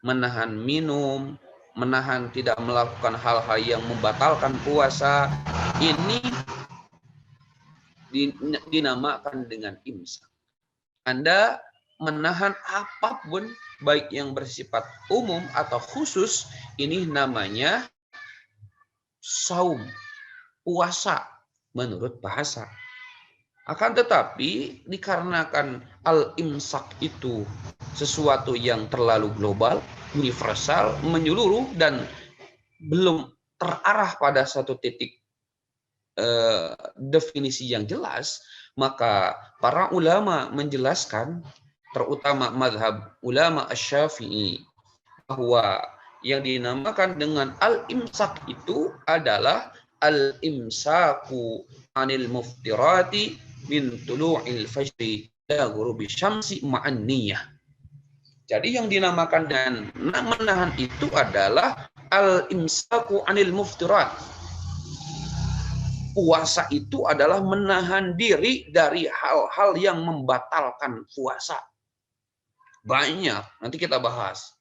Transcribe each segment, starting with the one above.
menahan minum, menahan tidak melakukan hal-hal yang membatalkan puasa, ini dinamakan dengan imsak. Anda menahan apapun, baik yang bersifat umum atau khusus, ini namanya saum, puasa menurut bahasa. Akan tetapi dikarenakan al-imsak itu sesuatu yang terlalu global, universal, menyeluruh, dan belum terarah pada satu titik definisi yang jelas, maka para ulama menjelaskan, terutama mazhab ulama Asy-Syafi'i, bahwa yang dinamakan dengan al-imsak itu adalah al-imsaku anil muftirati min tulu'il fajri ila ghurubi syamsi ma'an niyah. Jadi yang dinamakan dan menahan itu adalah al-imsaku anil muftirat. Puasa itu adalah menahan diri dari hal-hal yang membatalkan puasa. Banyak, nanti kita bahas.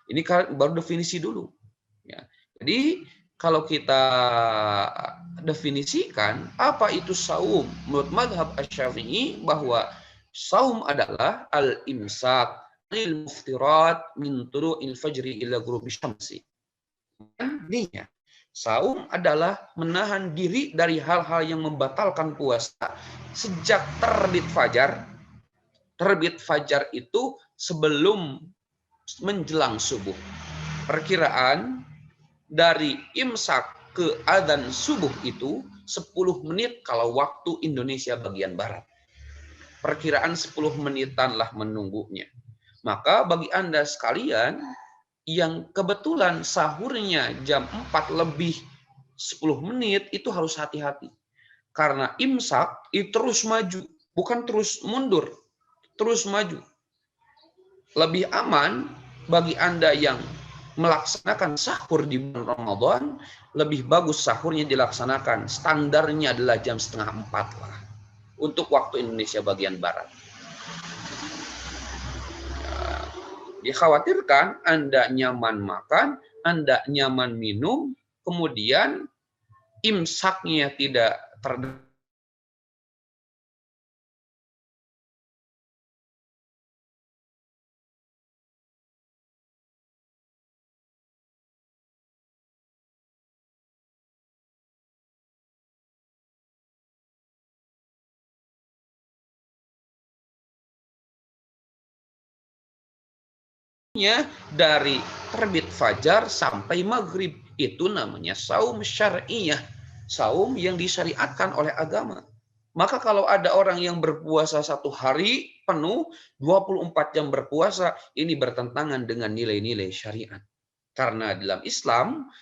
Ini baru definisi dulu. Ya. Jadi kalau kita definisikan apa itu saum menurut mazhab Asy-Syafi'i, bahwa saum adalah al-imsak anil muftirat min tulu'il fajri ila ghurubi syamsi. Artinya, saum adalah menahan diri dari hal-hal yang membatalkan puasa sejak terbit fajar. Terbit fajar itu sebelum menjelang subuh. Perkiraan dari imsak ke adzan subuh itu 10 menit kalau waktu Indonesia bagian barat. Perkiraan 10 menitan lah menunggunya. Maka bagi Anda sekalian yang kebetulan sahurnya jam 4 lebih 10 menit, itu harus hati-hati. Karena imsak itu terus maju, bukan terus mundur, terus maju. Lebih aman bagi Anda yang melaksanakan sahur di bulan Ramadan, lebih bagus sahurnya dilaksanakan. Standarnya adalah jam 3:30 lah, untuk waktu Indonesia bagian barat. Dikhawatirkan Anda nyaman makan, Anda nyaman minum, kemudian imsaknya tidak terdengar. Dari terbit fajar sampai maghrib, itu namanya saum syar'iyah, saum yang disyariatkan oleh agama. Maka kalau ada orang yang berpuasa 1 hari penuh, 24 jam berpuasa, ini bertentangan dengan nilai-nilai syariat. Karena dalam Islam,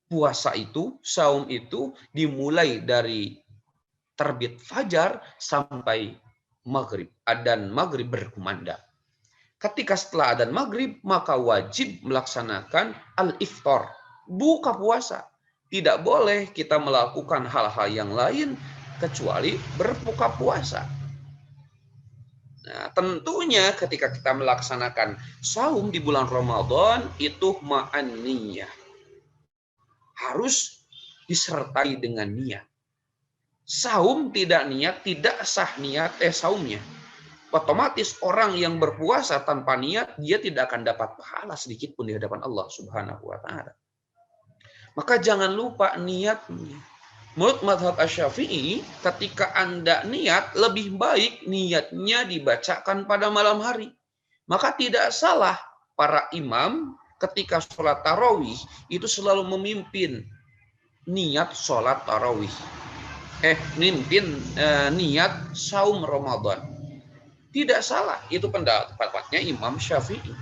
puasa itu, saum itu dimulai dari terbit fajar sampai maghrib. Adzan maghrib berkumandang. Ketika setelah adzan maghrib, maka wajib melaksanakan al-iftar, buka puasa. Tidak boleh kita melakukan hal-hal yang lain kecuali berbuka puasa. Nah, tentunya ketika kita melaksanakan saum di bulan Ramadan, itu ma'an niyah. Harus disertai dengan niat. Saum tidak niat, tidak sah niat saumnya. Otomatis orang yang berpuasa tanpa niat, dia tidak akan dapat pahala sedikit pun di hadapan Allah Subhanahu wa taala. Maka jangan lupa niatnya. Menurut mazhab Asy-Syafi'i, ketika Anda niat, lebih baik niatnya dibacakan pada malam hari. Maka tidak salah para imam ketika sholat tarawih itu selalu memimpin niat sholat tarawih. Memimpin niat saum Ramadan. Tidak salah, itu pendapatnya Imam Syafi'i.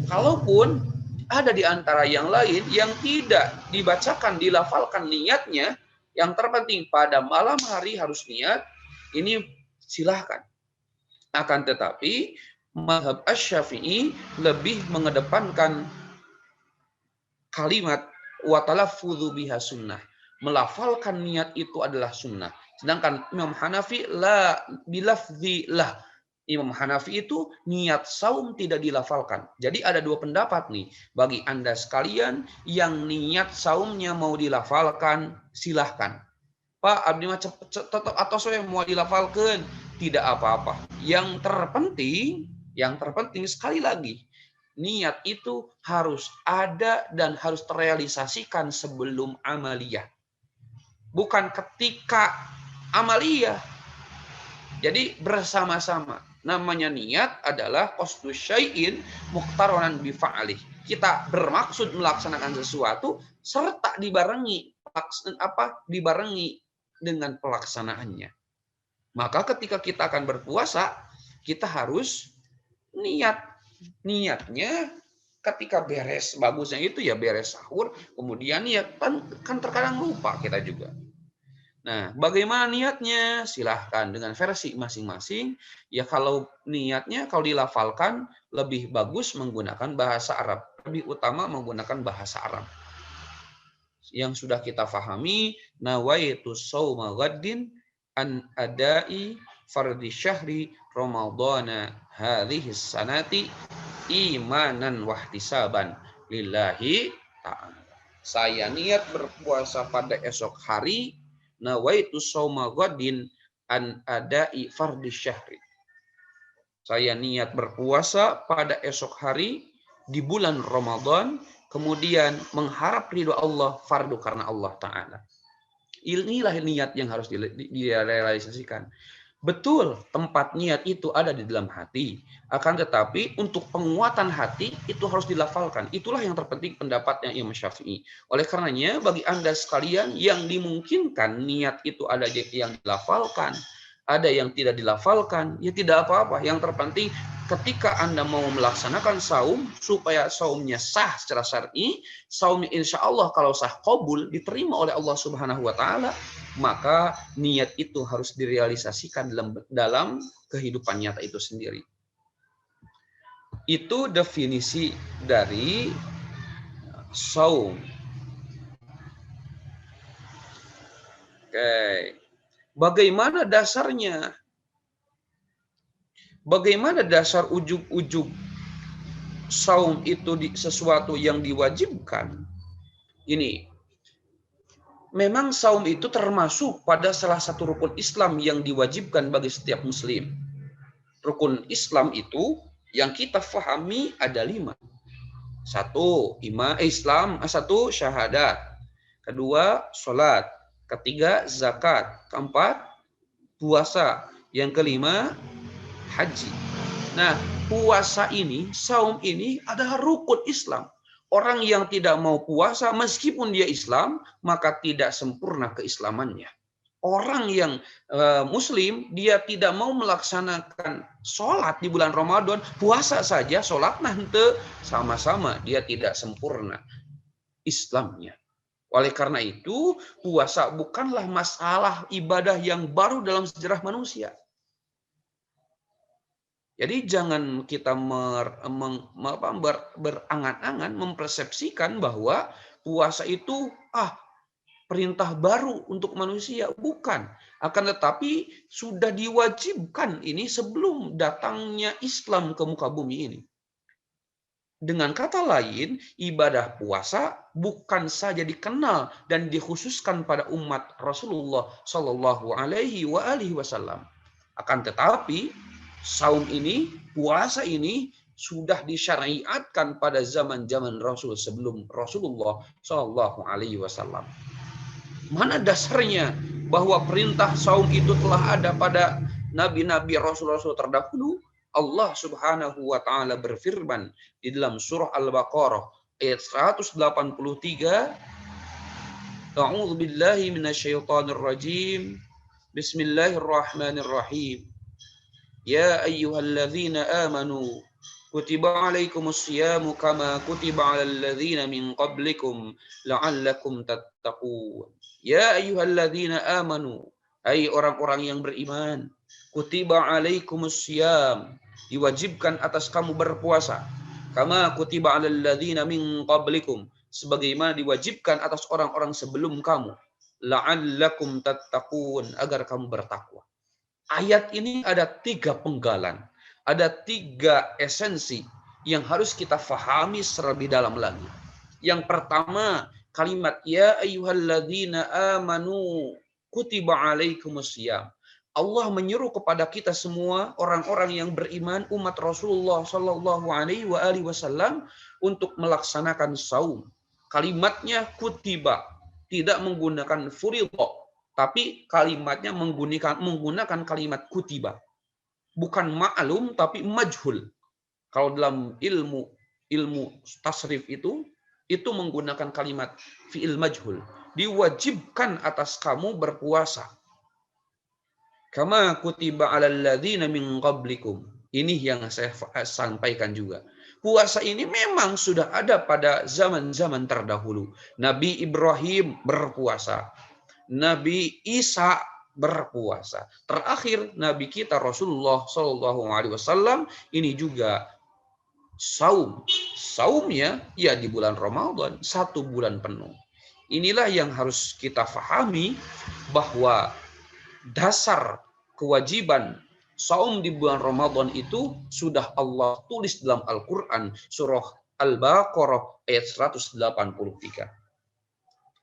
Kalaupun ada di antara yang lain yang tidak dibacakan, dilafalkan niatnya, yang terpenting pada malam hari harus niat, ini silahkan. Akan tetapi, mazhab Asy-Syafi'i lebih mengedepankan kalimat wa talaffudzu biha sunnah. Melafalkan niat itu adalah sunnah. Sedangkan Imam Hanafi la bilafzi lah, Imam Hanafi itu niat saum tidak dilafalkan. Jadi ada dua pendapat nih. Bagi Anda sekalian yang niat saumnya mau dilafalkan, silahkan. Pak, abdi mah tetap atau saya mau dilafalkan, tidak apa-apa. Yang terpenting sekali lagi, niat itu harus ada dan harus terrealisasikan sebelum amaliyah. Bukan ketika amaliyah. Jadi bersama-sama. Namanya niat adalah qasdu syai'in muqtaranan bi fa'alih. Kita bermaksud melaksanakan sesuatu serta dibarengi dengan pelaksanaannya. Maka ketika kita akan berpuasa, kita harus niat. Niatnya ketika beres, bagusnya itu ya beres sahur, kemudian ya kan terkadang lupa kita juga. Nah, bagaimana niatnya? Silahkan dengan versi masing-masing. Ya kalau niatnya, kalau dilafalkan, lebih bagus menggunakan bahasa Arab. Lebih utama menggunakan bahasa Arab. Yang sudah kita pahami, nawaitu shauma ghaddin an adai fardhi syahri ramadhana hadhihi sanati imanan wahtisaban lillahi ta'ala. Saya niat berpuasa pada esok hari, nawaitu shauma ghaddin an adai fardhi syahri. Saya niat berpuasa pada esok hari di bulan Ramadan, kemudian mengharap ridho Allah fardu karena Allah Ta'ala. Inilah niat yang harus direalisasikan. Betul, tempat niat itu ada di dalam hati. Akan tetapi untuk penguatan hati itu harus dilafalkan. Itulah yang terpenting pendapatnya Imam Syafi'i. Oleh karenanya bagi Anda sekalian yang dimungkinkan niat itu ada yang dilafalkan, ada yang tidak dilafalkan, ya tidak apa-apa. Yang terpenting ketika Anda mau melaksanakan saum, supaya saumnya sah secara syar'i, saumnya insya Allah kalau sah qabul, diterima oleh Allah Subhanahu wa Ta'ala, maka niat itu harus direalisasikan dalam kehidupan nyata itu sendiri. Itu definisi dari saum. Oke. Bagaimana dasarnya? Bagaimana dasar ujug-ujug saum itu sesuatu yang diwajibkan? Ini, memang saum itu termasuk pada salah satu rukun Islam yang diwajibkan bagi setiap muslim. Rukun Islam itu yang kita fahami ada 5. Satu, syahadat. Kedua, sholat. Ketiga, zakat. Keempat, puasa. Yang kelima, haji. Nah, puasa ini, saum ini adalah rukun Islam. Orang yang tidak mau puasa, meskipun dia Islam, maka tidak sempurna keislamannya. Orang yang muslim, dia tidak mau melaksanakan sholat di bulan Ramadan, puasa saja, sholat nanti sama-sama, dia tidak sempurna Islamnya. Oleh karena itu, puasa bukanlah masalah ibadah yang baru dalam sejarah manusia. Jadi jangan kita berangan-angan mempersepsikan bahwa puasa itu perintah baru untuk manusia. Bukan. Akan tetapi sudah diwajibkan ini sebelum datangnya Islam ke muka bumi ini. Dengan kata lain, ibadah puasa bukan saja dikenal dan dikhususkan pada umat Rasulullah Shallallahu Alaihi Wasallam. Akan tetapi saum ini, puasa ini sudah disyariatkan pada zaman-zaman Rasul sebelum Rasulullah Shallallahu Alaihi Wasallam. Mana dasarnya bahwa perintah saum itu telah ada pada nabi-nabi Rasul-Rasul terdahulu? Allah Subhanahu wa Ta'ala berfirman di dalam surah Al-Baqarah ayat 183, A'udzu billahi minasyaitonir rajim. Bismillahirrahmanirrahim. Ya ayyuhalladzina amanu kutiba alaikumus syiyamu kama kutiba alal ladzina min qablikum la'allakum tattaqun. Ya ayyuhalladzina amanu, hai orang-orang yang beriman, kutiba alaikumus syiyam, diwajibkan atas kamu berpuasa, kama kutiba alal ladzina min qablikum, sebagaimana diwajibkan atas orang-orang sebelum kamu, la'allakum tattaqun, agar kamu bertakwa. Ayat ini ada 3 penggalan. ada 3 esensi yang harus kita fahami terlebih dalam lagi. Yang pertama, kalimat ya ayyuhalladzina amanu kutiba alaikumusiyam. Allah menyuruh kepada kita semua orang-orang yang beriman umat Rasulullah Shallallahu Alaihi Wasallam untuk melaksanakan saum. Kalimatnya kutiba, tidak menggunakan furiḍah, tapi kalimatnya menggunakan kalimat kutiba. Bukan ma'lum tapi majhul. Kalau dalam ilmu tasrif itu menggunakan kalimat fi'il majhul. Diwajibkan atas kamu berpuasa. Kama kutiba 'alal ladzina min qablikum. Ini yang saya sampaikan juga. Puasa ini memang sudah ada pada zaman-zaman terdahulu. Nabi Ibrahim berpuasa. Nabi Isa berpuasa. Terakhir Nabi kita Rasulullah Shallallahu Alaihi Wasallam ini juga saum. Saumnya ya di bulan Ramadan 1 bulan penuh. Inilah yang harus kita fahami bahwa dasar kewajiban saum di bulan Ramadan itu sudah Allah tulis dalam Al-Quran surah Al-Baqarah ayat 183.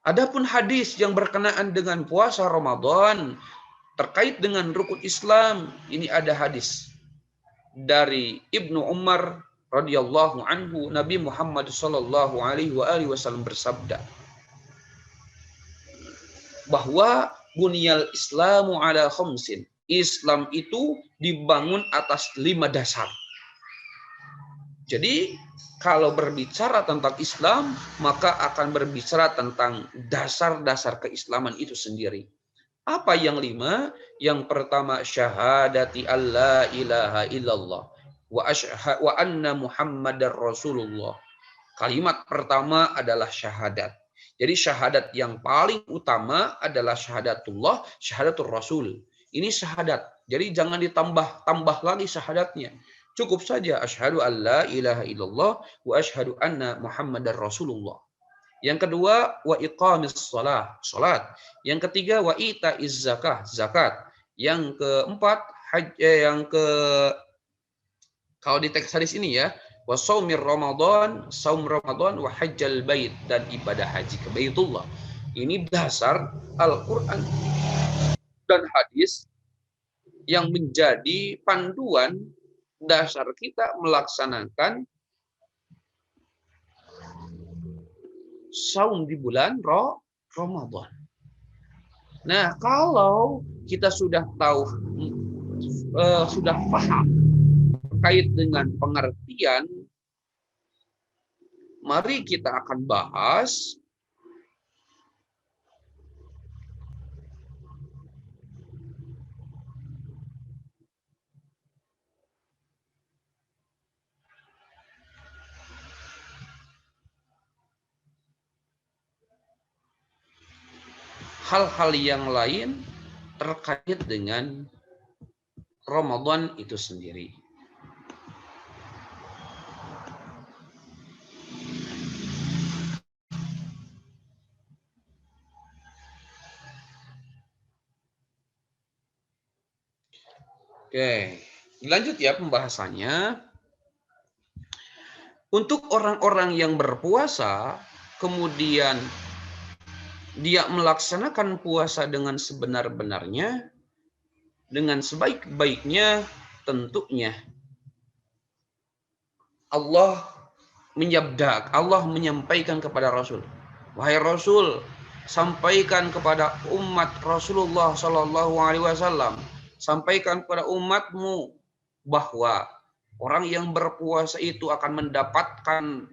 Adapun hadis yang berkenaan dengan puasa Ramadan terkait dengan rukun Islam, ini ada hadis dari Ibnu Umar radhiyallahu anhu, Nabi Muhammad sallallahu alaihi wasallam bersabda bahwa bunyal Islamu ala khamsin. Islam itu dibangun atas 5 dasar. Jadi kalau berbicara tentang Islam, maka akan berbicara tentang dasar-dasar keislaman itu sendiri. Apa yang 5? Yang pertama, syahadati alla ilaha illallah wa anna Muhammadar Rasulullah. Kalimat pertama adalah syahadat. Jadi syahadat yang paling utama adalah syahadatullah, syahadatul Rasul. Ini syahadat. Jadi jangan ditambah lagi syahadatnya. Cukup saja asyhadu alla ilaha illallah wa asyhadu anna Muhammadar Rasulullah. Yang kedua, wa iqamis shalah, salat. Yang ketiga, wa itaiz zakah, zakat. Yang keempat, kalau di teks hadis ini ya, wa shaumir Ramadan, saum Ramadan, wa hajjal bait, dan ibadah haji ke Baitullah. Ini dasar Al-Qur'an dan hadis yang menjadi panduan dasar kita melaksanakan saum di bulan Ramadan. Nah, kalau kita sudah tahu, sudah paham terkait dengan pengertian, mari kita akan bahas hal-hal yang lain terkait dengan Ramadan itu sendiri. Oke, lanjut ya pembahasannya. Untuk orang-orang yang berpuasa, kemudian dia melaksanakan puasa dengan sebenar-benarnya, dengan sebaik-baiknya, tentunya Allah menyampaikan kepada Rasul, wahai Rasul, sampaikan kepada umat Rasulullah Shallallahu Alaihi Wasallam, sampaikan kepada umatmu bahwa orang yang berpuasa itu akan mendapatkan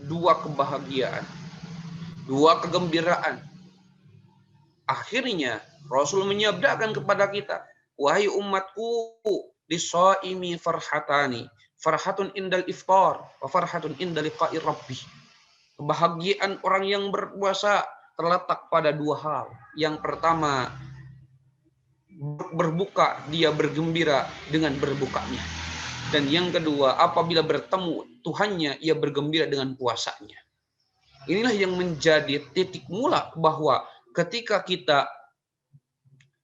2 kebahagiaan, 2 kegembiraan. Akhirnya Rasul menyabdakan kepada kita, wahai umatku, lisaimi farhatani, farhatun indal iftar wa farhatun indal liqa'i rabbih. Kebahagiaan orang yang berpuasa terletak pada 2 hal. Yang pertama, berbuka, dia bergembira dengan berbukanya. Dan yang kedua, apabila bertemu Tuhannya, ia bergembira dengan puasanya. Inilah yang menjadi titik mula bahwa ketika kita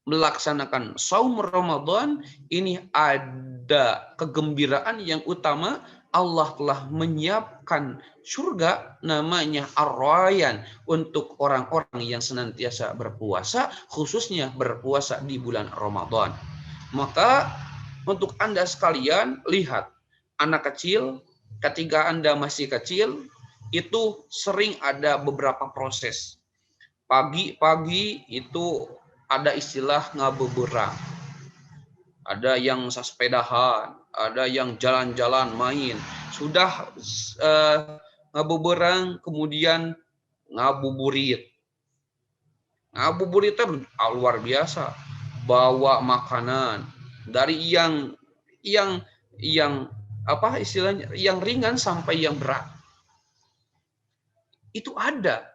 melaksanakan saum Ramadan ini ada kegembiraan yang utama. Allah telah menyiapkan surga namanya Ar-Rayyan untuk orang-orang yang senantiasa berpuasa, khususnya berpuasa di bulan Ramadan. Maka untuk Anda sekalian, lihat anak kecil, ketika Anda masih kecil, itu sering ada beberapa proses. Pagi-pagi itu ada istilah ngabuburit. Ada yang sepedahan, ada yang jalan-jalan main. Sudah ngabuburit, kemudian ngabuburit. Ngabuburit itu luar biasa. Bawa makanan dari yang apa istilahnya, yang ringan sampai yang berat. Itu ada.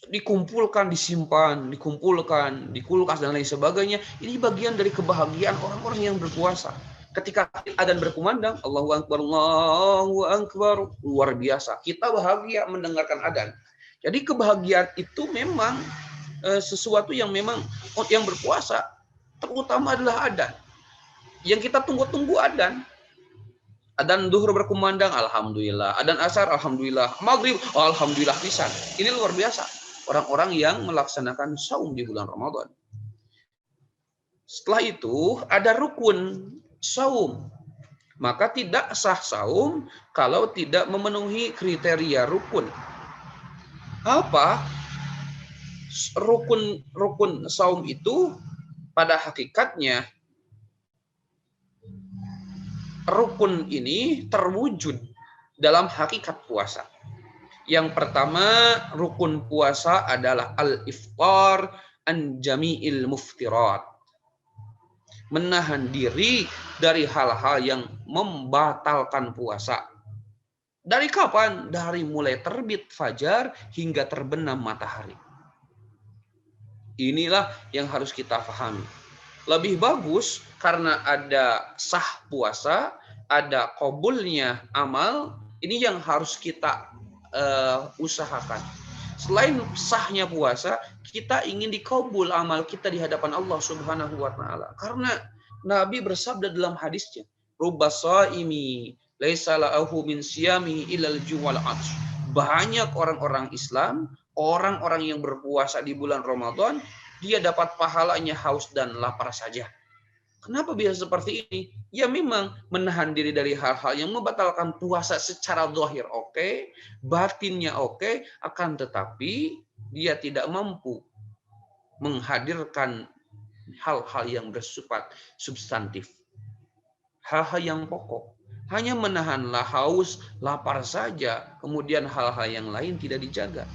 Dikumpulkan, disimpan, dikumpulkan, di kulkas dan lain sebagainya. Ini bagian dari kebahagiaan orang-orang yang berpuasa. Ketika adzan berkumandang, Allahu Akbar, Allahu Akbar, luar biasa. Kita bahagia mendengarkan adzan. Jadi kebahagiaan itu memang sesuatu yang memang yang berpuasa terutama adalah adzan. Yang kita tunggu-tunggu adzan. Adzan duhur berkumandang, alhamdulillah. Adzan asar, alhamdulillah. Maghrib, alhamdulillah pisan. Ini luar biasa. Orang-orang yang melaksanakan saum di bulan Ramadan. Setelah itu ada rukun saum. Maka tidak sah saum kalau tidak memenuhi kriteria rukun. Apa? Rukun saum itu pada hakikatnya rukun ini terwujud dalam hakikat puasa. Yang pertama, rukun puasa adalah al-iftar an jami'il muftirat. Menahan diri dari hal-hal yang membatalkan puasa. Dari kapan? Dari mulai terbit fajar hingga terbenam matahari. Inilah yang harus kita pahami. Lebih bagus karena ada sah puasa, ada qabulnya amal, ini yang harus kita usahakan. Selain sahnya puasa, kita ingin dikabul amal kita di hadapan Allah Subhanahu wa taala. Karena Nabi bersabda dalam hadisnya, "Rubba shaimi laisa lahu min siyamihi illal ju'wal 'atsy." Banyak orang-orang Islam, orang-orang yang berpuasa di bulan Ramadan, dia dapat pahalanya haus dan lapar saja. Kenapa bisa seperti ini? Ya memang menahan diri dari hal-hal yang membatalkan puasa secara zahir oke, batinnya oke, akan tetapi dia tidak mampu menghadirkan hal-hal yang bersifat substantif. Hal-hal yang pokok. Hanya menahanlah haus, lapar saja, kemudian hal-hal yang lain tidak dijaga.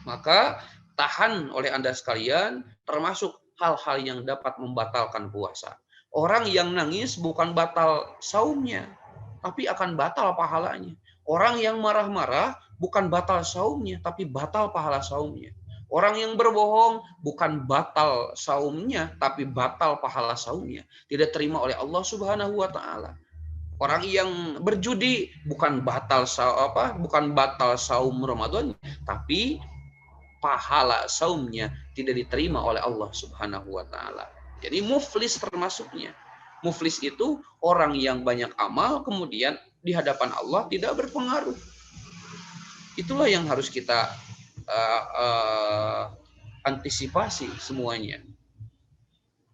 Maka tahan oleh Anda sekalian, termasuk hal-hal yang dapat membatalkan puasa. Orang yang nangis bukan batal saumnya, tapi akan batal pahalanya. Orang yang marah-marah bukan batal saumnya, tapi batal pahala saumnya. Orang yang berbohong bukan batal saumnya, tapi batal pahala saumnya. Tidak terima oleh Allah Subhanahu wa taala. Orang yang berjudi bukan batal saum Ramadan, tapi pahala saumnya tidak diterima oleh Allah Subhanahu wa taala. Jadi muflis termasuknya. Muflis itu orang yang banyak amal kemudian di hadapan Allah tidak berpengaruh. Itulah yang harus kita antisipasi semuanya.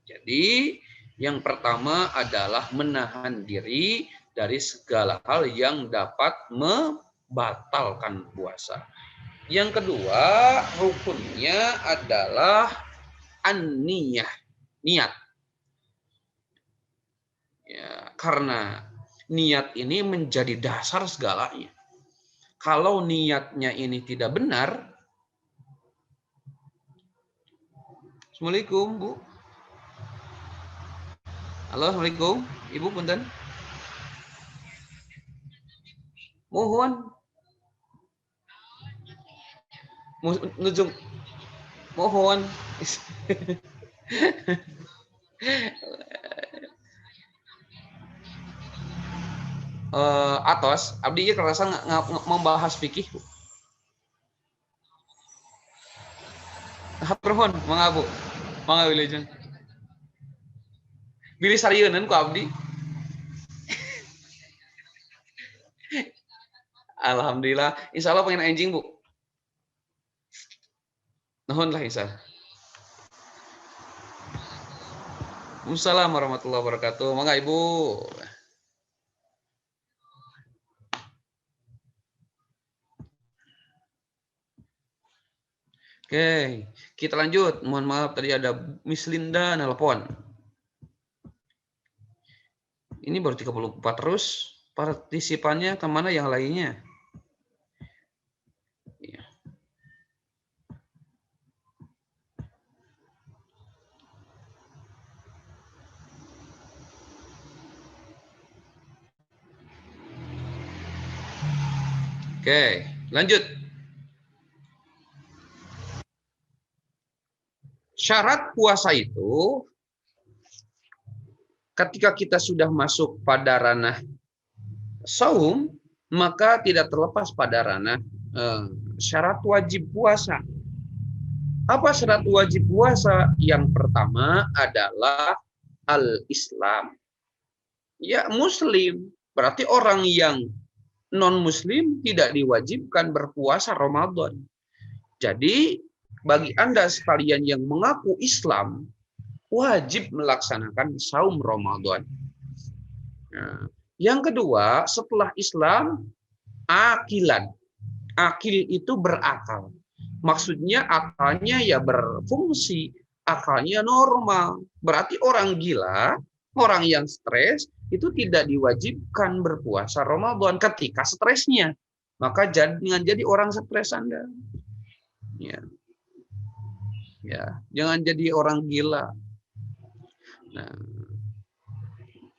Jadi yang pertama adalah menahan diri dari segala hal yang dapat membatalkan puasa. Yang kedua, rukunnya adalah an-niyah, niat. Ya, karena niat ini menjadi dasar segalanya. Kalau niatnya ini tidak benar, Assalamualaikum, Bu. Halo, Assalamualaikum. Ibu punten. Mohon. Nujung. Mohon. Atos, abdi ieu kerasa membahas fikih. Hatur nuhun, mangga Bu. Mangga wilujeng. Pilih sarieun ku abdi. Alhamdulillah. Insya Allah pengen anjing, Bu. Nuhun lah insya Allah. Assalamualaikum warahmatullahi wabarakatuh. Mangga Ibu. Oke, kita lanjut. Mohon maaf tadi ada Miss Linda nelpon. Ini baru 34 terus. Partisipannya kemana yang lainnya? Ya. Oke, lanjut. Syarat puasa itu ketika kita sudah masuk pada ranah saum, maka tidak terlepas pada ranah syarat wajib puasa. Apa syarat wajib puasa? Yang pertama adalah al-Islam. Ya, Muslim. Berarti orang yang non-Muslim tidak diwajibkan berpuasa Ramadan. Jadi, bagi Anda sekalian yang mengaku Islam, wajib melaksanakan saum Ramadan. Nah, yang kedua, setelah Islam, akilan. Akil itu berakal. Maksudnya akalnya ya berfungsi, akalnya normal. Berarti orang gila, orang yang stres, itu tidak diwajibkan berpuasa Ramadan ketika stresnya. Maka jangan jadi orang stres Anda. Ya. Ya, jangan jadi orang gila. Nah,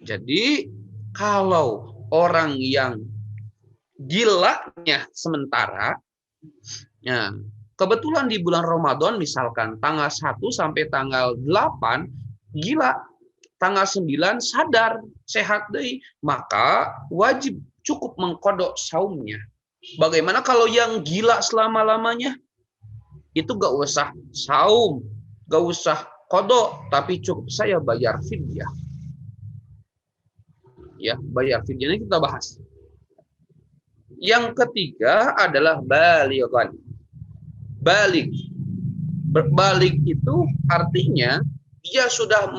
jadi kalau orang yang gilanya sementara, ya, kebetulan di bulan Ramadan misalkan tanggal 1 sampai tanggal 8 gila, tanggal 9 sadar, sehat deh, maka wajib cukup mengkodok saumnya. Bagaimana kalau yang gila selama-lamanya? Itu gak usah saum, gak usah kodok, tapi cukup saya bayar fidyah. Ya, bayar fidyahnya kita bahas. Yang ketiga adalah balighan. Balik. Berbalik itu artinya dia sudah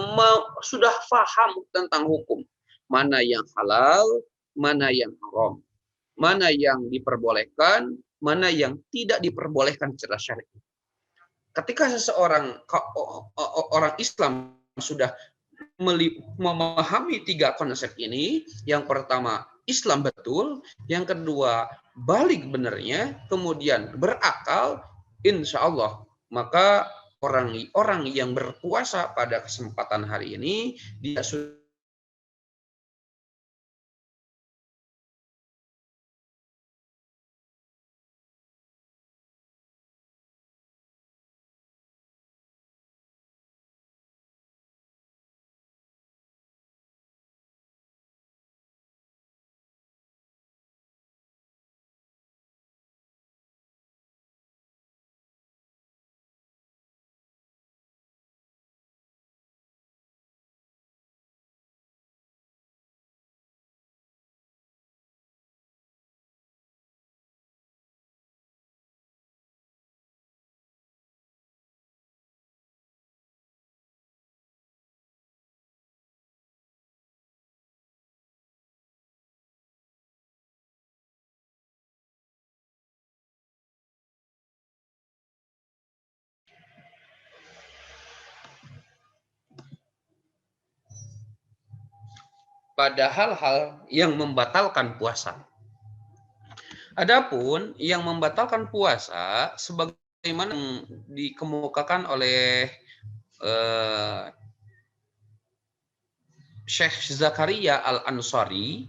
paham tentang hukum. Mana yang halal, mana yang haram. Mana yang diperbolehkan, mana yang tidak diperbolehkan secara syar'i. Ketika seseorang orang Islam sudah memahami tiga konsep ini, yang pertama Islam betul, yang kedua balik benernya, kemudian berakal, insya Allah maka orang yang berpuasa pada kesempatan hari ini dia sudah pada hal-hal yang membatalkan puasa. Adapun yang membatalkan puasa sebagaimana yang dikemukakan oleh Syekh Zakaria Al-Ansari,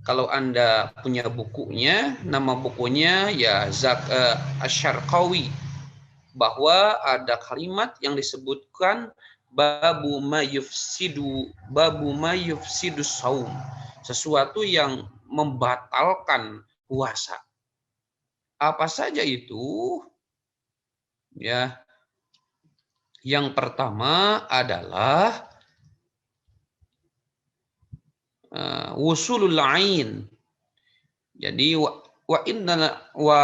kalau Anda punya bukunya, nama bukunya ya Asy-Syarqawi, bahwa ada kalimat yang disebutkan babu mayufsidu saum, sesuatu yang membatalkan puasa. Apa saja itu? Ya. Yang pertama adalah wusulul ain. Jadi wa inna wa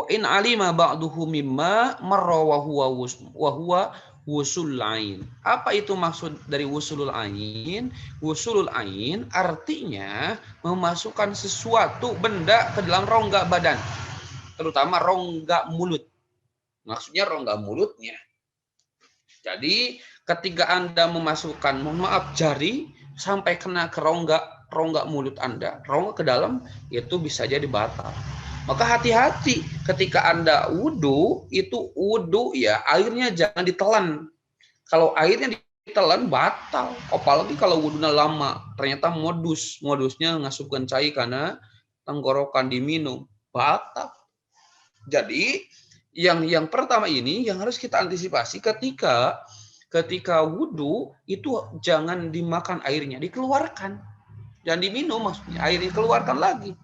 in alima ba'duhu mimma marra wa huwa wusul ain. Apa itu maksud dari wusulul ain? Wusulul ain artinya memasukkan sesuatu benda ke dalam rongga badan, terutama rongga mulut. Maksudnya rongga mulutnya. Jadi ketika Anda memasukkan, mohon maaf, jari sampai kena ke rongga mulut Anda, rongga ke dalam, itu bisa jadi batal. Maka hati-hati ketika Anda wudhu, itu wudhu ya airnya jangan ditelan. Kalau airnya ditelan batal. Apalagi kalau wudhunya lama, ternyata modusnya ngasupkan cai karena tenggorokan diminum, batal. Jadi yang pertama ini yang harus kita antisipasi ketika wudhu itu jangan dimakan airnya, dikeluarkan. Jangan diminum, maksudnya airnya dikeluarkan lagi.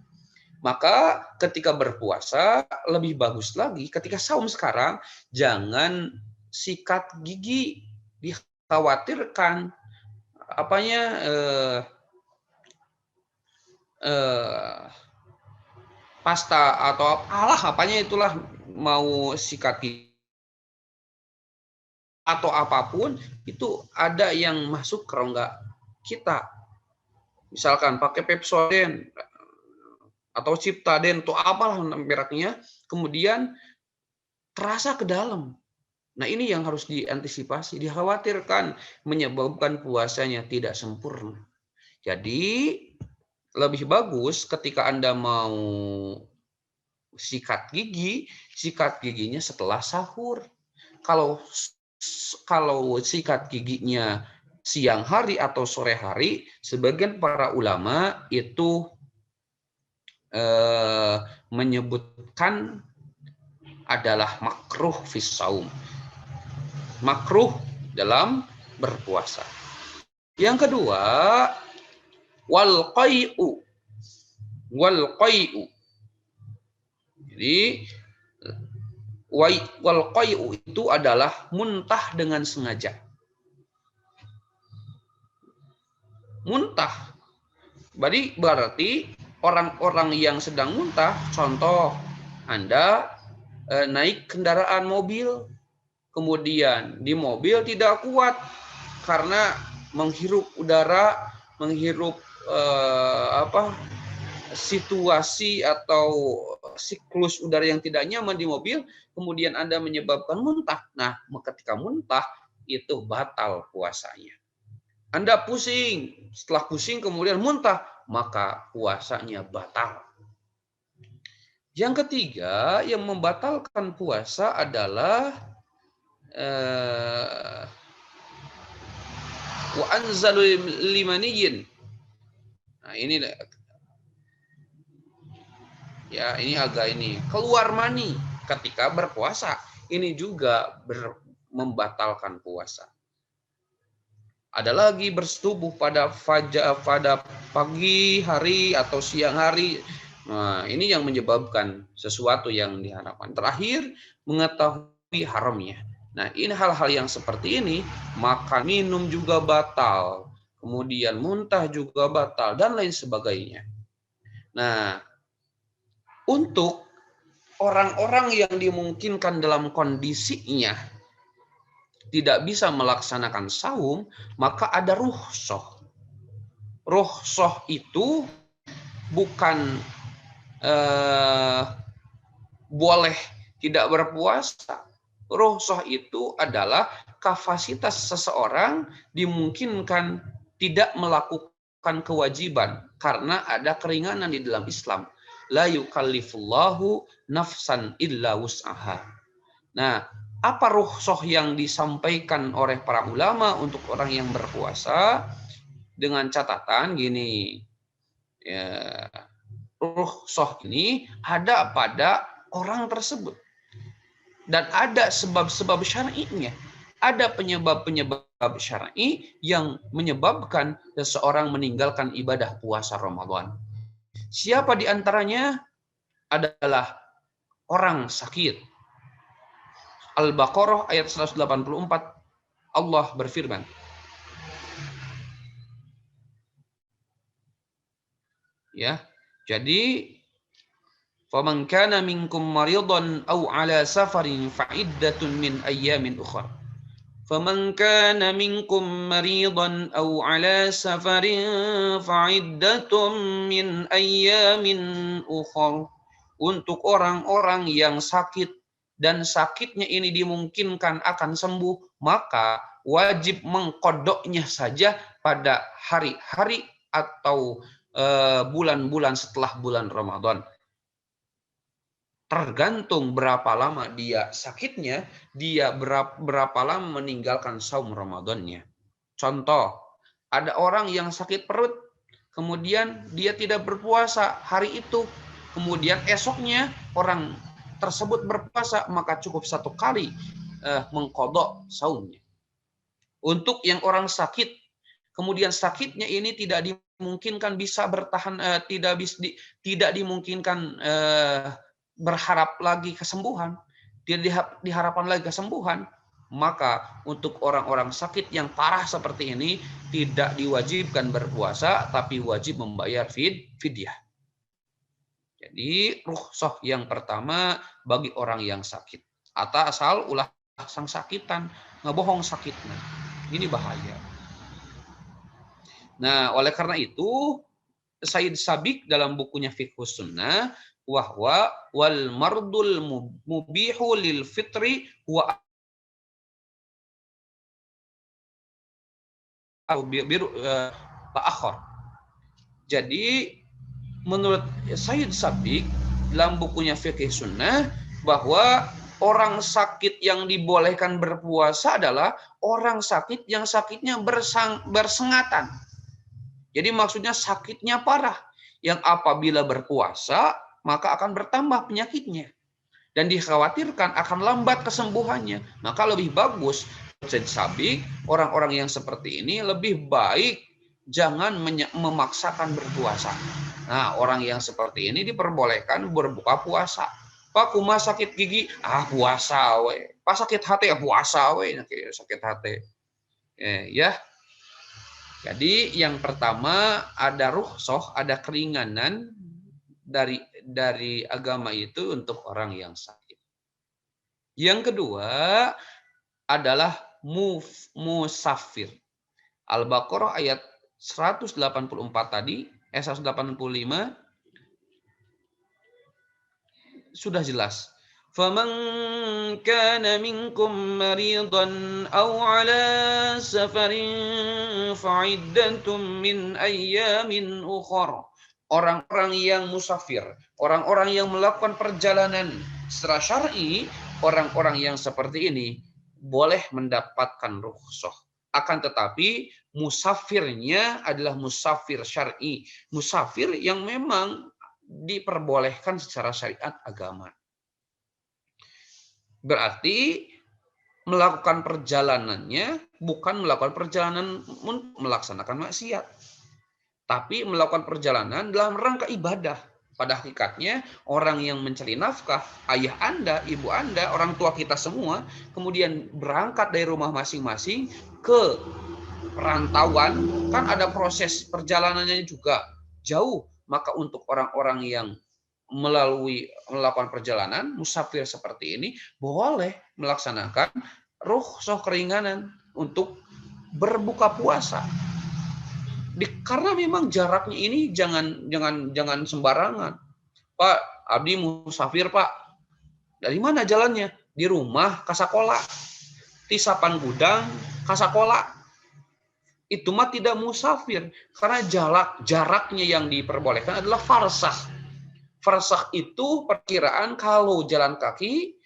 Maka ketika berpuasa lebih bagus lagi, ketika saum sekarang jangan sikat gigi, dikhawatirkan pasta atau apanya itulah mau sikat gigi atau apapun itu ada yang masuk ke rongga kita. Misalkan pakai Pepsodent atau Ciptaden atau apalah mereknya, kemudian terasa ke dalam. Nah, ini yang harus diantisipasi, dikhawatirkan menyebabkan puasanya tidak sempurna. Jadi, lebih bagus ketika Anda mau sikat giginya setelah sahur. Kalau sikat giginya siang hari atau sore hari, sebagian para ulama itu menyebutkan adalah makruh fis saum. Makruh dalam berpuasa. Yang kedua, wal qai'u. Jadi wal qai'u itu adalah muntah dengan sengaja. Muntah. Berarti orang-orang yang sedang muntah, contoh Anda naik kendaraan mobil, kemudian di mobil tidak kuat karena menghirup udara, menghirup situasi atau siklus udara yang tidak nyaman di mobil, kemudian Anda menyebabkan muntah. Nah, ketika muntah itu batal puasanya. Anda pusing, setelah pusing kemudian muntah, maka puasanya batal. Yang ketiga yang membatalkan puasa adalah wa anzalu limaniyin. Nah, ini ya, ini agak keluar mani ketika berpuasa. Ini juga membatalkan puasa. Ada lagi bersetubuh pada pagi hari atau siang hari. Nah, ini yang menyebabkan sesuatu yang diharapkan. Terakhir, mengetahui haramnya. Nah, ini hal-hal yang seperti ini, makan minum juga batal. Kemudian muntah juga batal, dan lain sebagainya. Nah, untuk orang-orang yang dimungkinkan dalam kondisinya tidak bisa melaksanakan saum, maka ada rukhsah. Rukhsah itu bukan boleh tidak berpuasa. Rukhsah itu adalah kapasitas seseorang dimungkinkan tidak melakukan kewajiban karena ada keringanan di dalam Islam. La yukallifullahu nafsan illa wus'aha. Nah, apa rukhsah yang disampaikan oleh para ulama untuk orang yang berpuasa? Dengan catatan gini, ya, rukhsah ini ada pada orang tersebut. Dan ada sebab-sebab syar'inya. Ada penyebab-penyebab syar'i yang menyebabkan seseorang meninggalkan ibadah puasa Ramadan. Siapa di antaranya? Adalah orang sakit. Al-Baqarah ayat 184, Allah berfirman, Ya. Jadi faman kana minkum maridan aw ala safarin fa'iddatun min ayyamin ukhra. Faman kana minkum maridan aw ala safarin fa'iddatun min ayyamin ukhra. Untuk orang-orang yang sakit dan sakitnya ini dimungkinkan akan sembuh, maka wajib mengkodoknya saja pada hari-hari atau bulan-bulan setelah bulan Ramadan. Tergantung berapa lama dia sakitnya, dia berapa lama meninggalkan saum Ramadannya. Contoh, ada orang yang sakit perut, kemudian dia tidak berpuasa hari itu, kemudian esoknya orang tersebut berpuasa, maka cukup 1 kali mengkodok saumnya. Untuk yang orang sakit, kemudian sakitnya ini tidak dimungkinkan bisa bertahan, tidak dimungkinkan berharap lagi kesembuhan, tidak diharapkan lagi kesembuhan, maka untuk orang-orang sakit yang parah seperti ini tidak diwajibkan berpuasa, tapi wajib membayar fidyah. Jadi rukhsah yang pertama bagi orang yang sakit. Asal ulah sang sakitan, ngebohong sakitnya. Ini bahaya. Nah, oleh karena itu Sayyid Sabiq dalam bukunya Fiqhus Sunnah wahwa wal mardul mubihu lil fitri wa akhar. Jadi menurut Sayyid Sabiq dalam bukunya Fiqh Sunnah bahwa orang sakit yang dibolehkan berpuasa adalah orang sakit yang sakitnya bersengatan. Jadi maksudnya sakitnya parah, yang apabila berpuasa maka akan bertambah penyakitnya dan dikhawatirkan akan lambat kesembuhannya. Maka lebih bagus, Sayyid Sabiq, orang-orang yang seperti ini lebih baik jangan memaksakan berpuasa. Nah, orang yang seperti ini diperbolehkan berbuka puasa. Pak, kumaha sakit gigi, puasa we. Pak sakit hati, puasa we. Sakit hati. Ya. Jadi yang pertama ada rukhsah, ada keringanan dari agama itu untuk orang yang sakit. Yang kedua adalah musafir. Al-Baqarah ayat 184 tadi, 185 sudah jelas. Faman kana minkum maridan aw ala safarin fa'iddatun min ayyamin ukhra. Orang-orang yang musafir, orang-orang yang melakukan perjalanan secara syar'i, orang-orang yang seperti ini boleh mendapatkan rukhsah. Akan tetapi musafirnya adalah musafir syar'i, musafir yang memang diperbolehkan secara syariat agama. Berarti melakukan perjalanannya bukan melakukan perjalanan untuk melaksanakan maksiat, tapi melakukan perjalanan dalam rangka ibadah. Pada hakikatnya orang yang mencari nafkah, ayah Anda, ibu Anda, orang tua kita semua, kemudian berangkat dari rumah masing-masing ke perantauan, kan ada proses perjalanannya juga jauh. Maka untuk orang-orang yang melakukan perjalanan musafir seperti ini boleh melaksanakan rukhsah keringanan untuk berbuka puasa. Karena memang jaraknya ini jangan sembarangan. Pak, abdi musafir, Pak. Dari mana jalannya? Di rumah ka sakola. Di sapan gudang ka sakola. Itu mah tidak musafir karena jaraknya yang diperbolehkan adalah farsah. Farsah itu perkiraan kalau jalan kaki,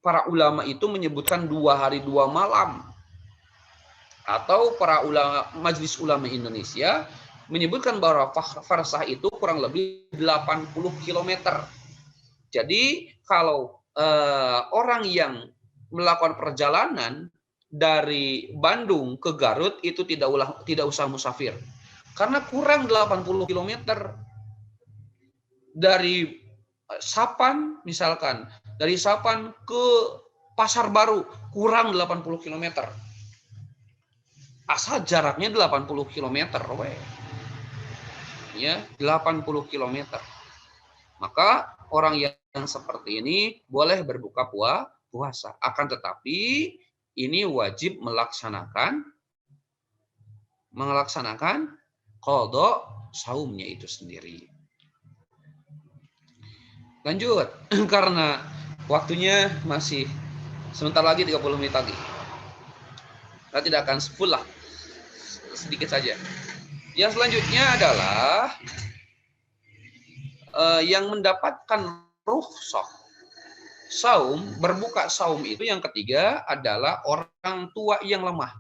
para ulama itu menyebutkan 2 hari 2 malam. Atau para ulama Majelis Ulama Indonesia menyebutkan bahwa farsah itu kurang lebih 80 km. Jadi kalau orang yang melakukan perjalanan dari Bandung ke Garut itu tidak usah musafir. Karena kurang 80 km. Dari Sapan misalkan, dari Sapan ke Pasar Baru kurang 80 km. Asal jaraknya 80 km. ya 80 km. Maka orang yang seperti ini boleh berbuka puasa. Akan tetapi ini wajib melaksanakan qadha saumnya itu sendiri. Lanjut, karena waktunya masih sebentar lagi, 30 menit lagi. Kita tidak akan full lah, sedikit saja. Yang selanjutnya adalah yang mendapatkan rukhsah berbuka saum itu yang ketiga adalah orang tua yang lemah.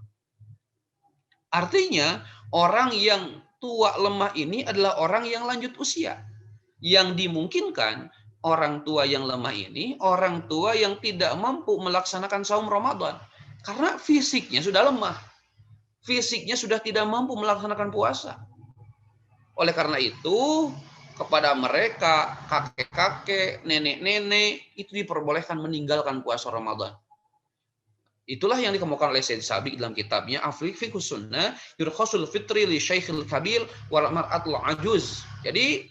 Artinya orang yang tua lemah ini adalah orang yang lanjut usia. Yang dimungkinkan orang tua yang lemah ini, orang tua yang tidak mampu melaksanakan saum Ramadan. Karena fisiknya sudah lemah. Fisiknya sudah tidak mampu melaksanakan puasa. Oleh karena itu, kepada mereka, kakek-kakek, nenek-nenek, itu diperbolehkan meninggalkan puasa Ramadan. Itulah yang dikemukakan oleh Syed Sabiq dalam kitabnya Fiqhus Sunnah, Yurkhasul Fitri li Syekhil Kabir wal Mar'atul Ajuz. Jadi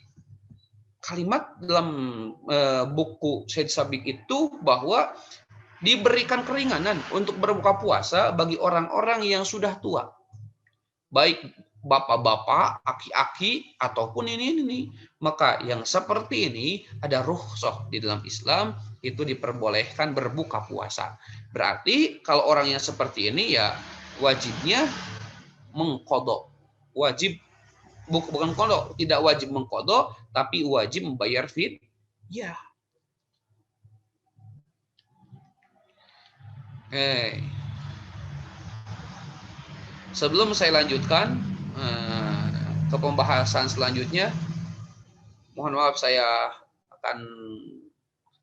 kalimat dalam buku Syed Sabiq itu bahwa diberikan keringanan untuk berbuka puasa bagi orang-orang yang sudah tua. Baik bapak-bapak, aki-aki, ataupun ini. Maka yang seperti ini ada rukhsah di dalam Islam, itu diperbolehkan berbuka puasa. Berarti kalau orang yang seperti ini ya wajibnya mengqadha. Wajib bukan qadha, tidak wajib mengqadha, tapi wajib membayar fidyah. Sebelum saya lanjutkan ke pembahasan selanjutnya, mohon maaf saya akan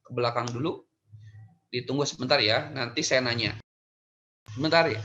ke belakang dulu. Ditunggu sebentar ya, nanti saya nanya. Sebentar ya.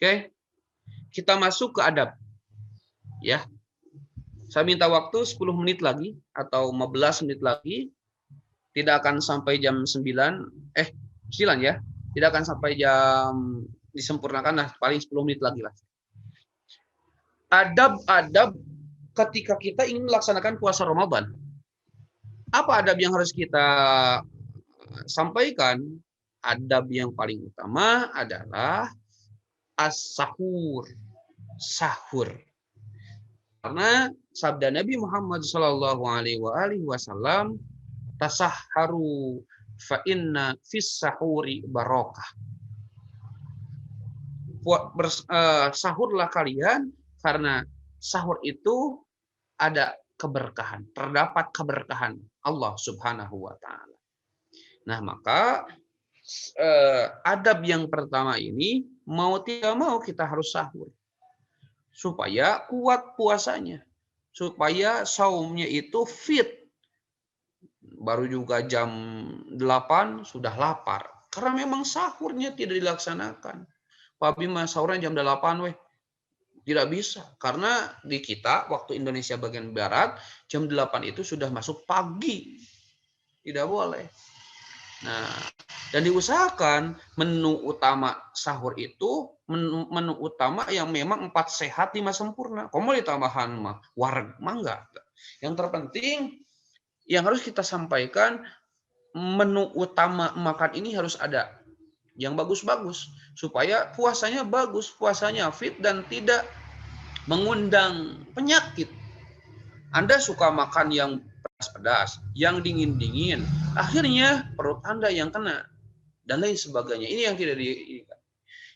Oke, kita masuk ke adab. Ya, saya minta waktu 10 menit lagi atau 15 menit lagi. Tidak akan sampai jam 9. 9 ya. Tidak akan sampai jam disempurnakan lah, paling 10 menit lagi lah. Adab-adab ketika kita ingin melaksanakan puasa Ramadan. Apa adab yang harus kita sampaikan? Adab yang paling utama adalah as-sahur. Sahur. Karena sabda Nabi Muhammad sallallahu alaihi wasallam, tasahharu fa inna fis sahuri barakah. Sahurlah kalian karena sahur itu ada keberkahan, terdapat keberkahan Allah Subhanahu wa taala. Nah, maka adab yang pertama ini mau tidak mau kita harus sahur. Supaya kuat puasanya. Supaya saumnya itu fit. Baru juga jam 8 sudah lapar. Karena memang sahurnya tidak dilaksanakan. Pak Bima sahurnya jam 8 weh. Tidak bisa. Karena di kita, waktu Indonesia bagian Barat, jam 8 itu sudah masuk pagi. Tidak boleh. Nah, dan diusahakan menu utama sahur itu menu utama yang memang 4 sehat 5 sempurna. Kamu ditambahan mah wareg mangga. Yang terpenting yang harus kita sampaikan, menu utama makan ini harus ada yang bagus-bagus supaya puasanya bagus, puasanya fit dan tidak mengundang penyakit. Anda suka makan yang pedas-pedas, yang dingin-dingin, akhirnya perut Anda yang kena dan lain sebagainya. Ini yang tidak diinginkan.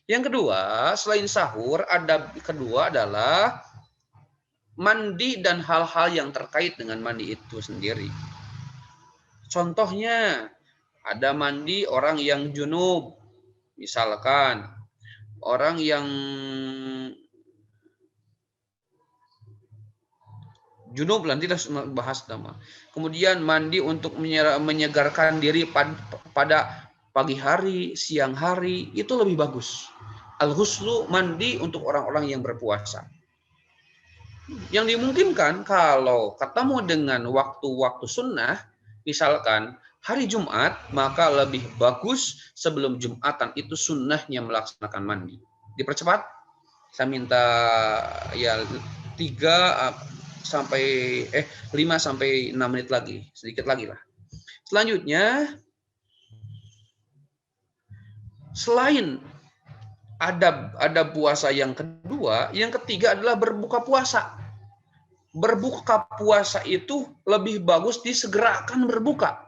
Yang kedua, selain sahur, adab kedua adalah mandi dan hal-hal yang terkait dengan mandi itu sendiri. Contohnya, ada mandi orang yang junub, misalkan orang yang junub nanti kita bahas nama. Kemudian mandi untuk menyegarkan diri pada pagi hari, siang hari, itu lebih bagus. Al-ghuslu mandi untuk orang-orang yang berpuasa. Yang dimungkinkan kalau ketemu dengan waktu-waktu sunnah, misalkan hari Jumat, maka lebih bagus sebelum Jumatan itu sunnahnya melaksanakan mandi. Dipercepat, saya minta ya 5 sampai 6 menit lagi, sedikit lagi lah. Selanjutnya, selain adab puasa yang kedua, yang ketiga adalah berbuka puasa. Berbuka puasa itu lebih bagus disegerakan berbuka.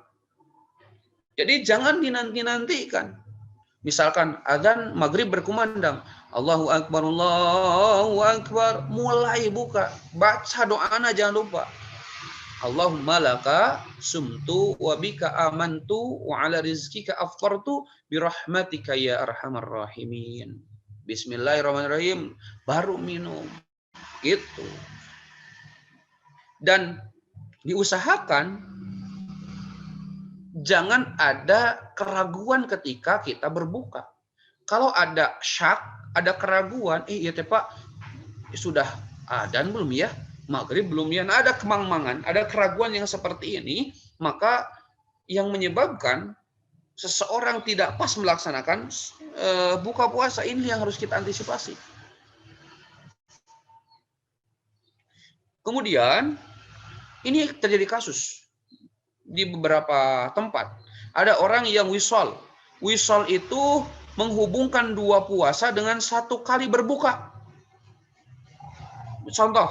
Jadi jangan dinanti-nantikan. Misalkan azan maghrib berkumandang, Allahu Akbar, Allahu Akbar, mulai buka, baca doanya jangan lupa. Allahumma laka sumtu wa bika amantu wa ala rizkika aftartu birahmatika ya arhamar rahimin. Bismillahirrahmanirrahim, baru minum. Gitu. Dan diusahakan jangan ada keraguan ketika kita berbuka. Kalau ada syak, ada keraguan, ya Pak, sudah adzan belum ya? Maghrib belum ya? Nah, ada kemang-mangan, ada keraguan yang seperti ini, maka yang menyebabkan seseorang tidak pas melaksanakan buka puasa, ini yang harus kita antisipasi. Kemudian, ini terjadi kasus di beberapa tempat. Ada orang yang wisol. Wisol itu menghubungkan 2 puasa dengan 1 kali berbuka. Contoh,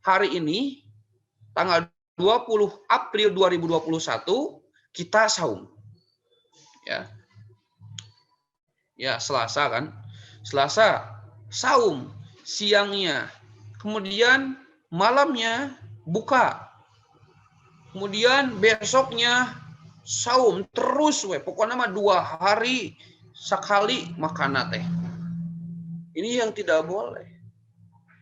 hari ini, tanggal 20 April 2021, kita saum. Ya, Selasa kan? Selasa, saum. Siangnya. Kemudian malamnya buka. Kemudian besoknya saum terus pokoknya mah 2 hari sekali makan teh. Ini yang tidak boleh.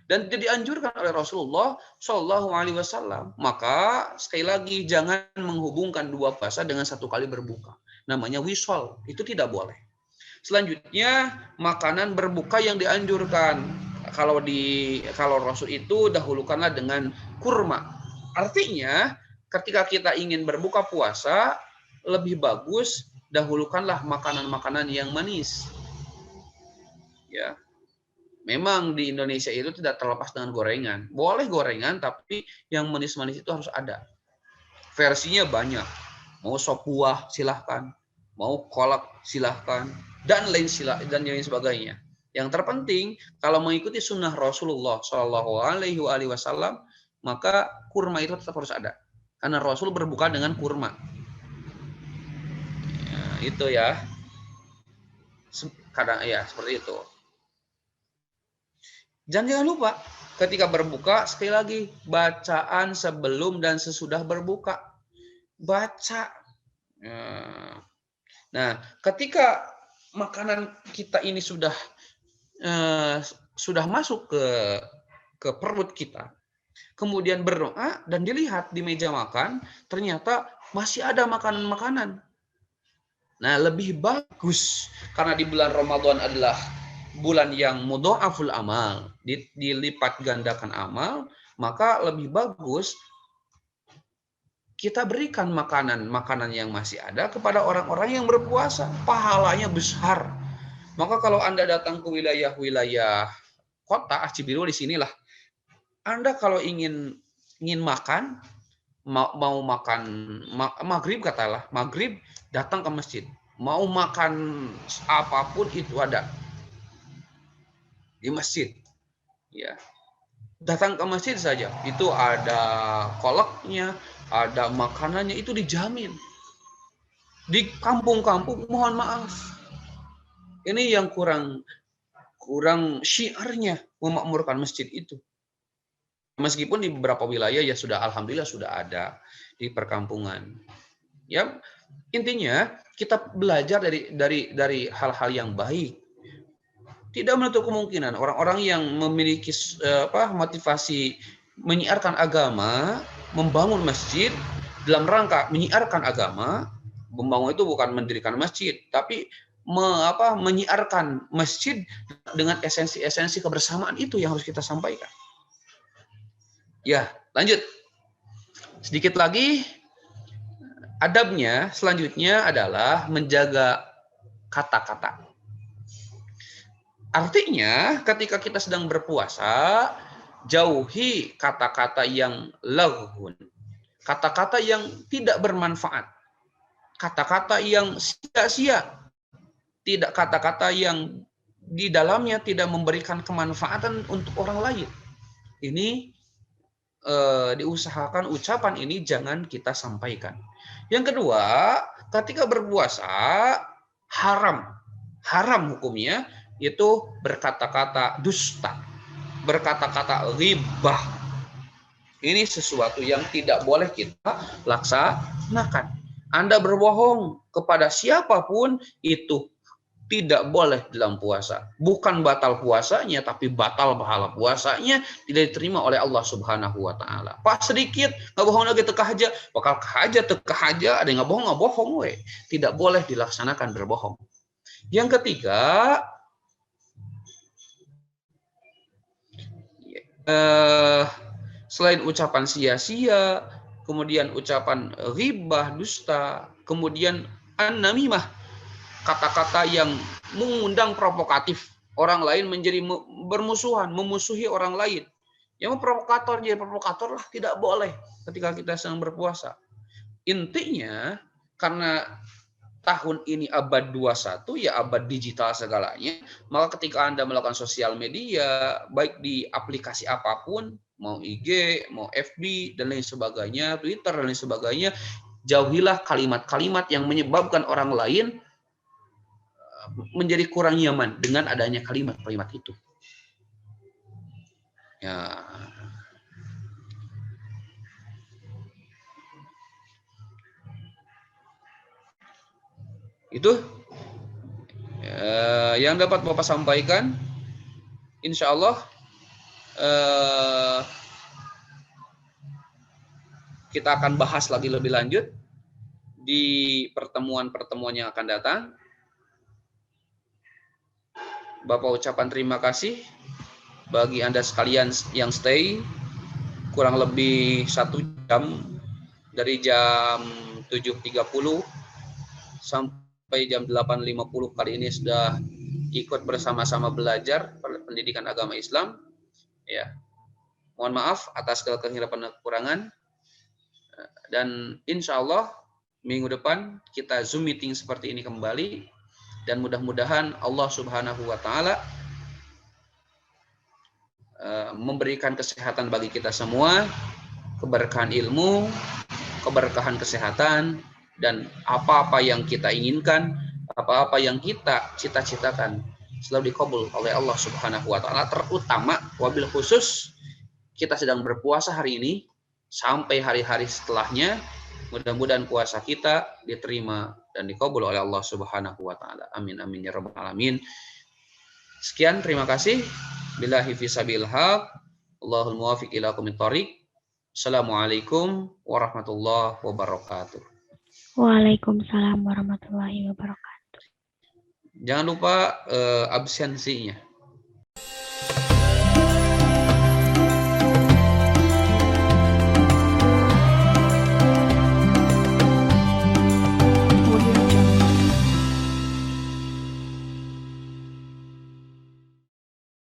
Dan tidak dianjurkan oleh Rasulullah Shallallahu alaihi wasallam. Maka sekali lagi jangan menghubungkan 2 puasa dengan 1 kali berbuka. Namanya wisol, itu tidak boleh. Selanjutnya makanan berbuka yang dianjurkan. Kalau Rasul itu dahulukanlah dengan kurma. Artinya ketika kita ingin berbuka puasa lebih bagus dahulukanlah makanan-makanan yang manis. Ya. Memang di Indonesia itu tidak terlepas dengan gorengan. Boleh gorengan tapi yang manis-manis itu harus ada. Versinya banyak. Mau sop buah silahkan, mau kolak silahkan, dan lain sebagainya. Yang terpenting kalau mengikuti sunnah Rasulullah Shallallahu Alaihi Wasallam, maka kurma itu tetap harus ada. Karena Rasul berbuka dengan kurma. Ya, itu ya. Kadang ya seperti itu. Jangan lupa ketika berbuka sekali lagi bacaan sebelum dan sesudah berbuka. Baca. Nah, ketika makanan kita ini sudah masuk ke perut kita, kemudian berdoa dan dilihat di meja makan, ternyata masih ada makanan-makanan. Nah, lebih bagus karena di bulan Ramadan adalah bulan yang mudha'aful amal, dilipat gandakan amal, maka lebih bagus kita berikan makanan yang masih ada kepada orang-orang yang berpuasa. Pahalanya besar. Maka kalau Anda datang ke wilayah-wilayah kota, Cibiru di sinilah. Anda kalau ingin makan, mau makan maghrib katalah, maghrib datang ke masjid. Mau makan apapun itu ada di masjid. Ya. Datang ke masjid saja, itu ada kolaknya, ada makanannya, itu dijamin. Di kampung-kampung mohon maaf, ini yang kurang syiarnya memakmurkan masjid itu. Meskipun di beberapa wilayah ya sudah alhamdulillah sudah ada di perkampungan. Ya, intinya kita belajar dari hal-hal yang baik. Tidak menutup kemungkinan orang-orang yang memiliki motivasi menyiarkan agama, membangun masjid dalam rangka menyiarkan agama. Membangun itu bukan mendirikan masjid, tapi menyiarkan masjid dengan esensi-esensi kebersamaan itu yang harus kita sampaikan. Ya, lanjut. Sedikit lagi, adabnya selanjutnya adalah menjaga kata-kata. Artinya, ketika kita sedang berpuasa, jauhi kata-kata yang laghun, kata-kata yang tidak bermanfaat, kata-kata yang sia-sia, tidak kata-kata yang di dalamnya tidak memberikan kemanfaatan untuk orang lain. Ini diusahakan ucapan ini jangan kita sampaikan. Yang kedua, ketika berpuasa haram hukumnya itu berkata-kata dusta, berkata-kata ghibah. Ini sesuatu yang tidak boleh kita laksanakan. Anda berbohong kepada siapapun itu tidak boleh dalam puasa. Bukan batal puasanya, tapi batal pahala puasanya, tidak diterima oleh Allah Subhanahu wa Ta'ala. Pas sedikit nggak bohong lagi tekah aja, bakal tekah aja, ada yang nggak bohong we. Tidak boleh dilaksanakan berbohong. Yang ketiga, selain ucapan sia-sia, kemudian ucapan ghibah, dusta, kemudian an-namimah, kata-kata yang mengundang provokatif orang lain menjadi bermusuhan, memusuhi orang lain. Yang provokator jadi provokator lah, tidak boleh ketika kita sedang berpuasa. Intinya karena tahun ini abad 21, ya abad digital segalanya, maka ketika Anda melakukan sosial media, baik di aplikasi apapun, mau IG, mau FB, dan lain sebagainya, Twitter, dan lain sebagainya, jauhilah kalimat-kalimat yang menyebabkan orang lain menjadi kurang nyaman dengan adanya kalimat-kalimat itu. Ya. Itu yang dapat Bapak sampaikan. Insya Allah kita akan bahas lagi lebih lanjut di pertemuan-pertemuan yang akan datang. Bapak ucapan terima kasih bagi Anda sekalian yang stay kurang lebih 1 jam dari jam 7.30 sampai jam 8.50 kali ini sudah ikut bersama-sama belajar pendidikan agama Islam. Ya, mohon maaf atas kekeliruan dan kekurangan. Dan insya Allah minggu depan kita Zoom meeting seperti ini kembali. Dan mudah-mudahan Allah Subhanahu wa Ta'ala memberikan kesehatan bagi kita semua, keberkahan ilmu, keberkahan kesehatan, dan apa-apa yang kita inginkan, apa-apa yang kita cita-citakan selalu dikabul oleh Allah Subhanahu wa Ta'ala. Terutama wabil khusus kita sedang berpuasa hari ini sampai hari-hari setelahnya, mudah-mudahan puasa kita diterima dan dikabul oleh Allah Subhanahu wa Ta'ala. Amin amin ya rabbal alamin. Sekian, terima kasih. Billahi fisabil haq. Allahul muwafiq ila aqwamit thoriq. Assalamualaikum warahmatullahi wabarakatuh. Waalaikumsalam warahmatullahi wabarakatuh. Jangan lupa absensinya.